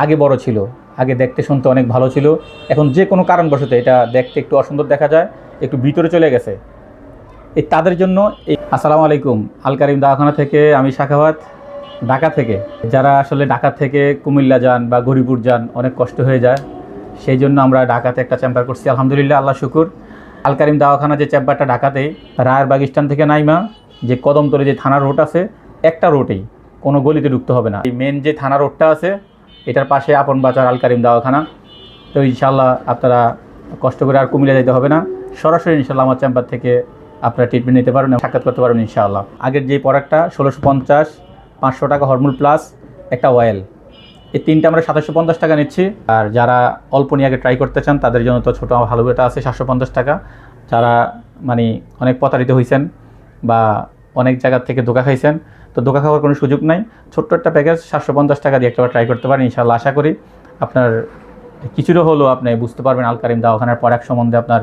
আগে বড় ছিল, আগে দেখতে শুনতে অনেক ভালো ছিল। এখন যে কোনো কারণবশত এটা দেখতে একটু অসুন্দর দেখা যায়, একটু ভিতরে চলে গেছে। এই তাদের জন্য আসসালামু আলাইকুম, আল কারিম দাওয়াখানা থেকে আমি সাখাওয়াত, ঢাকা থেকে। যারা আসলে ঢাকা থেকে কুমিল্লা যান বা গরিপুর যান, অনেক কষ্ট হয়ে যায়, সেই জন্য আমরা ঢাকাতে একটা চেম্বার করছি। আলহামদুলিল্লাহ, আল্লাহ শুকুর। আল কারিম দাওয়াখানা যে চেম্বারটা ঢাকাতেই, রায়েরবাগ স্ট্যান্ড থেকে নাইমা যে কদমতলী যে থানার রোড আছে, একটা রোডেই, কোনো গলিতে ঢুকতে হবে না। এই মেন যে থানা রোডটা আছে, এটার পাশে আপন বাজার আল কারিম দাওয়াখানা। তো ইনশাল্লাহ আপনারা কষ্ট করে আর কুমিল্লা যেতে হবে না, সরাসরি ইনশাল্লাহ আমার চেম্বার থেকে আপনারা ট্রিটমেন্ট নিতে পারবেন, সাক্ষাৎ করতে পারবেন ইনশাআল্লাহ। আগের যে প্রোডাক্টটা 1650, 500 টাকা হরমোন প্লাস একটা অয়েল, এই তিনটা আমরা 2750 টাকা নিচ্ছি। আর যারা অল্প নিয়ে আগে ট্রাই করতে চান তাদের জন্য তো ছোটো ভালো এটা আছে 750 টাকা। যারা মানে অনেক প্রতারিত হয়েছেন বা অনেক জায়গার থেকে ধোকা খাইছেন, তো ধোকা খাওয়ার কোনো সুযোগ নাই। ছোট্ট একটা প্যাকেজ 750 টাকা দিয়ে একটা ট্রাই করতে পারেন ইনশাআল্লাহ। আশা করি আপনার কিছুটা হলেও আপনি বুঝতে পারবেন আল কারিম দাওয়াখানার প্রোডাক্ট সম্বন্ধে আপনার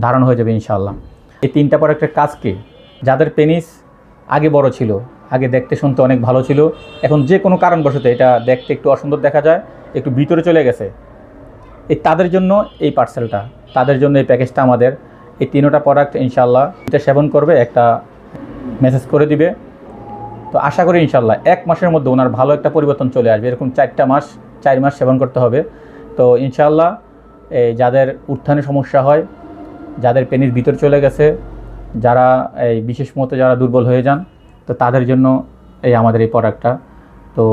ধারণা হয়ে যাবে ইনশাআল্লাহ। এই তিনটা প্রোডাক্টের কাজ কি? যাদের পেনিস আগে বড় ছিল, আগে দেখতে শুনতে অনেক ভালো ছিল, এখন যে কোনো কারণবশত এটা দেখতে একটু অসুন্দর দেখা যায়, একটু ভিতরে চলে গেছে, এই তাদের জন্য এই পার্সেলটা, তাদের জন্য এই প্যাকেজটা আমাদের। এই তিনোটা প্রোডাক্ট ইনশাআল্লাহ এটা সেবন করবে, একটা মেসেজ করে দিবে। তো আশা করি ইনশাআল্লাহ 1 মাসের মধ্যে ওনার ভালো একটা পরিবর্তন চলে আসবে। এরকম 4 মাস সেবন করতে হবে। তো ইনশাআল্লাহ এই যাদের উত্থানে সমস্যা হয়, যাদের পেনিস ভিতর চলে গেছে, যারা এই বিশেষ মতো যারা দুর্বল হয়ে যান, তো তাদের জন্য এই আমাদের এই প্রোডাক্টটা। তো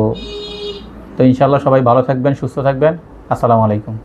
তো ইনশাআল্লাহ সবাই ভালো থাকবেন, সুস্থ থাকবেন। আসসালামু আলাইকুম।